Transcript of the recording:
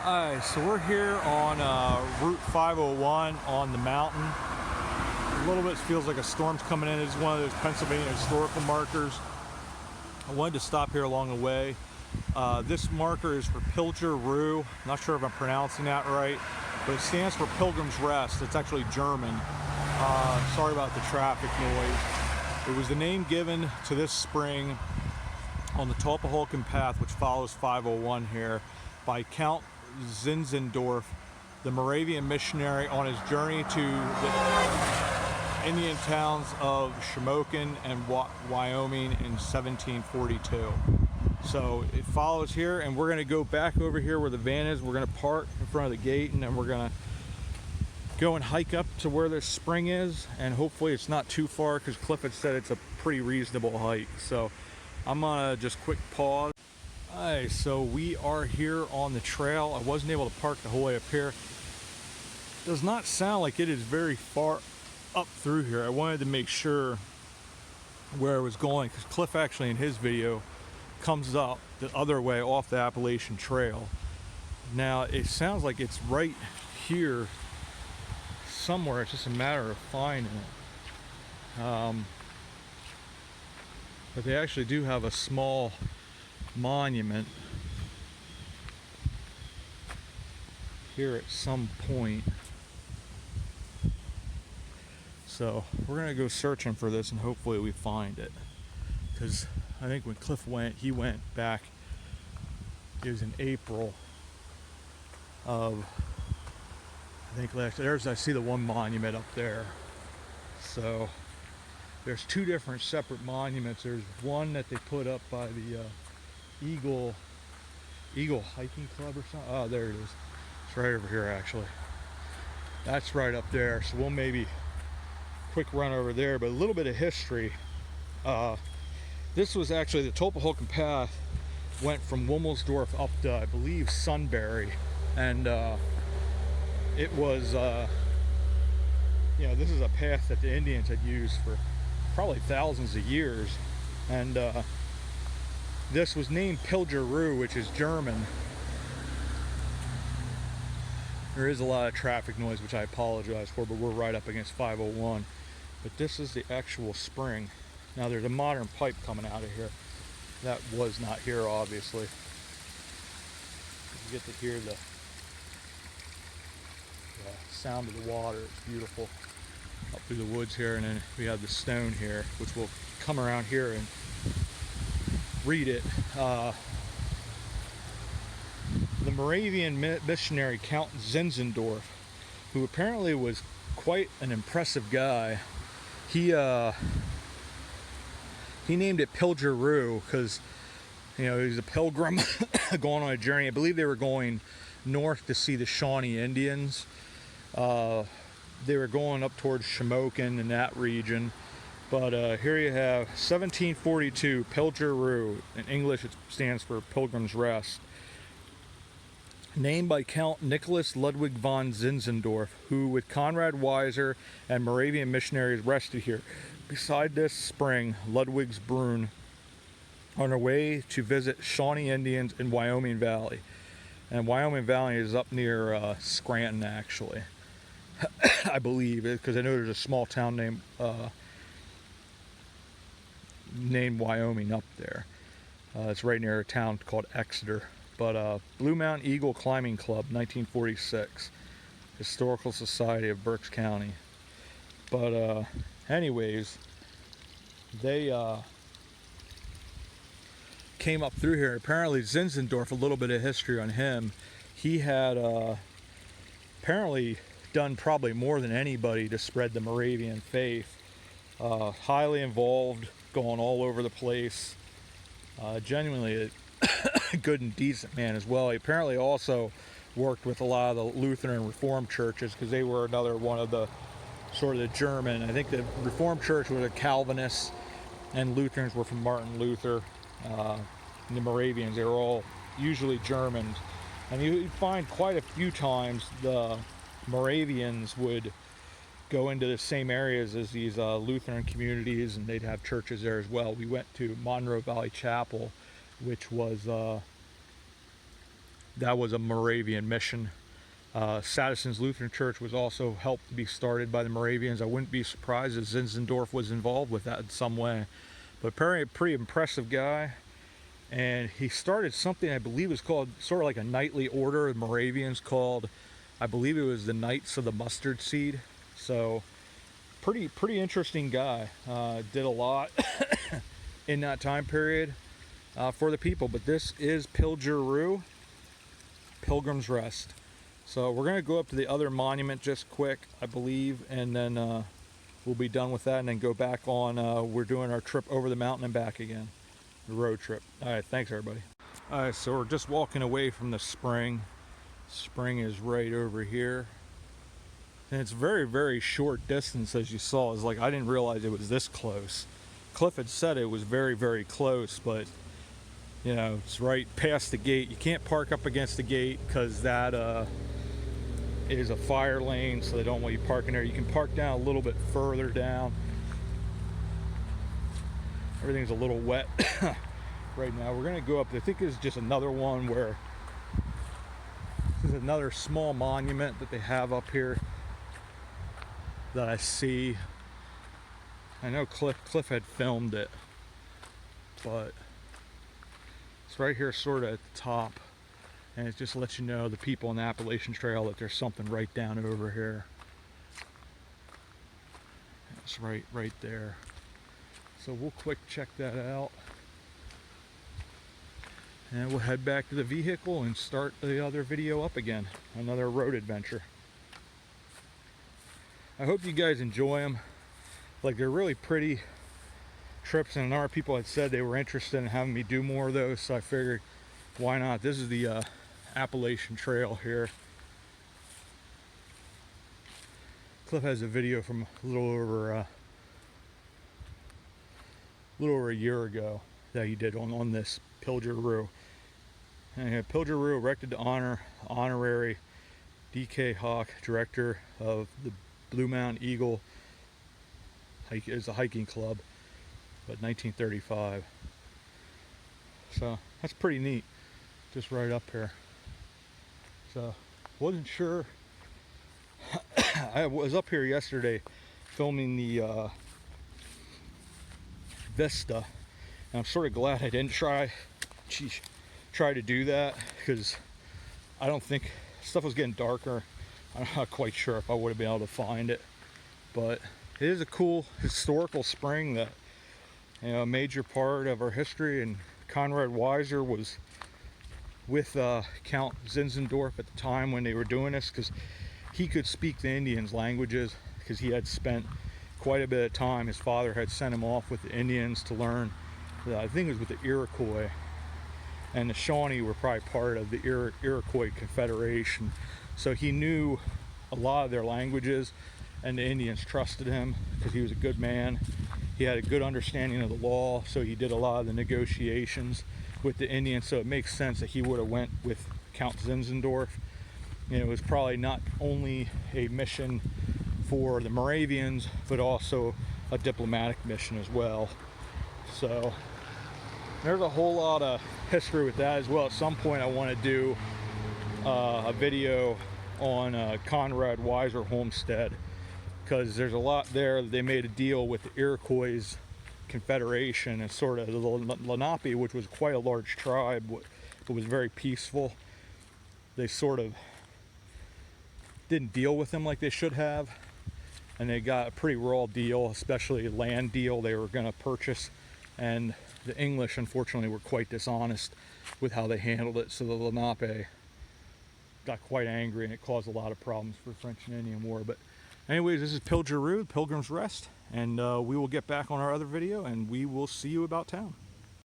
Alright, so we're here on Route 501 on the mountain. A little bit feels like a storm's coming in. It's one of those Pennsylvania historical markers. I wanted to stop here along the way. This marker is for Pilger Ruh. Not sure if I'm pronouncing that right, but it stands for Pilgrim's Rest. It's actually German. Sorry about the traffic noise. It was the name given to this spring on the Tupehocken path, which follows 501 here, by Count Zinzendorf, the Moravian missionary, on his journey to the Indian towns of Tupehocken and Wyoming in 1742. So it follows here, and we're going to go back over here where the van is. We're going to park in front of the gate, and then we're going to go and hike up to where this spring is, and hopefully it's not too far, because Cliff had said it's a pretty reasonable hike. So I'm gonna just quick pause. Alright, so we are here on the trail. I wasn't able to park the whole way up here. Does not sound like it is very far up through here. I wanted to make sure where I was going, because Cliff actually in his video comes up the other way off the Appalachian Trail. Now it sounds like it's right here somewhere. It's just a matter of finding it. But they actually do have a small monument here at some point. So we're gonna go searching for this, and hopefully we find it, because I think when Cliff went, he went back, it was in April of, I think last, I see the one monument up there. So there's two different separate monuments. There's one that they put up by the Eagle Hiking Club or something. Oh, there it is. It's right over here, actually. That's right up there. So we'll maybe quick run over there. But a little bit of history. This was actually the Tupehocken path went from Wilmersdorf up to, I believe, Sunbury, and it was this is a path that the Indians had used for probably thousands of years, and this was named Pilger Ruh, which is German. There is a lot of traffic noise, which I apologize for, but we're right up against 501. But this is the actual spring. Now there's a modern pipe coming out of here. That was not here, obviously. You get to hear the sound of the water. It's beautiful up through the woods here, and then we have the stone here, which we'll come around here and read it. The Moravian missionary Count Zinzendorf, who apparently was quite an impressive guy, he named it Pilger Ruh because, he was a pilgrim going on a journey. I believe they were going north to see the Shawnee Indians. They were going up towards Tupehocken in that region. But here you have 1742, Pilger Ruh. In English it stands for Pilgrim's Rest. Named by Count Nicholas Ludwig von Zinzendorf, who with Conrad Weiser and Moravian missionaries rested here beside this spring, Ludwig's Brunn, on their way to visit Shawnee Indians in Wyoming Valley. And Wyoming Valley is up near Scranton, actually. I believe, because I know there's a small town named Wyoming up there. It's right near a town called Exeter. But Blue Mountain Eagle Climbing Club, 1946. Historical Society of Berks County. But anyways, they came up through here. Apparently Zinzendorf, a little bit of history on him. He had apparently done probably more than anybody to spread the Moravian faith. Highly involved, going all over the place. Genuinely a good and decent man as well. He apparently also worked with a lot of the Lutheran and Reformed churches, because they were another one of the sort of the German. I think the Reformed church was a Calvinist, and Lutherans were from Martin Luther. And the Moravians, they were all usually Germans. And you'd find quite a few times the Moravians would go into the same areas as these Lutheran communities, and they'd have churches there as well. We went to Monroe Valley Chapel, which was that was a Moravian mission. Sadison's Lutheran Church was also helped to be started by the Moravians. I wouldn't be surprised if Zinzendorf was involved with that in some way. But apparently a pretty impressive guy. And he started something I believe was called sort of like a knightly order of Moravians called, I believe it was the Knights of the Mustard Seed. So pretty interesting guy. Did a lot in that time period for the people. But this is Pilger Ruh, Pilgrim's Rest. So we're going to go up to the other monument just quick, I believe, and then we'll be done with that and then go back on, we're doing our trip over the mountain and back again, the road trip. All right, thanks everybody. All right, so we're just walking away from the spring. Spring is right over here. And it's very short distance, as you saw. It's like I didn't realize it was this close. Cliff had said it was very close, but you know, it's right past the gate. You can't park up against the gate because that is a fire lane, so they don't want you parking there. You can park down a little bit further down. Everything's a little wet right now. We're gonna go up. I think it's just another one where this is another small monument that they have up here that I see. I know Cliff had filmed it, but it's right here sort of at the top, and it just lets you know, the people on the Appalachian Trail, that there's something right down over here. It's right there. So we'll quick check that out, and we'll head back to the vehicle and start the other video up again, another road adventure. I hope you guys enjoy them. Like, they're really pretty trips, and a number of people had said they were interested in having me do more of those, so I figured, why not? This is the Appalachian Trail here. Cliff has a video from a little over a year ago that he did on this Pilger Ruh. And Pilger Ruh erected to honor honorary D.K. Hawk, director of the Blue Mountain Eagle. It's a hiking club, but 1935. So that's pretty neat, just right up here. So wasn't sure. I was up here yesterday filming the Vista, and I'm sort of glad I didn't try to do that, because I don't think stuff was getting darker. I'm not quite sure if I would have been able to find it, but it is a cool historical spring that, you know, a major part of our history. And Conrad Weiser was with Count Zinzendorf at the time when they were doing this, because he could speak the Indians' languages, because he had spent quite a bit of time. His father had sent him off with the Indians to learn, I think it was with the Iroquois, and the Shawnee were probably part of the Iroquois Confederation. So he knew a lot of their languages, and the Indians trusted him because he was a good man. He had a good understanding of the law, so he did a lot of the negotiations with the Indians. So it makes sense that he would have went with Count Zinzendorf. And it was probably not only a mission for the Moravians, but also a diplomatic mission as well. So there's a whole lot of history with that as well. At some point I want to do a video on Conrad Weiser homestead, because there's a lot there. They made a deal with the Iroquois Confederation, and sort of the Lenape, which was quite a large tribe, but was very peaceful. They sort of didn't deal with them like they should have, and they got a pretty raw deal, especially a land deal they were going to purchase. And the English, unfortunately, were quite dishonest with how they handled it, so the Lenape got quite angry, and it caused a lot of problems for the French and Indian War. But anyways, this is Pilger Ruh, Pilgrim's Rest, and we will get back on our other video, and we will see you about town.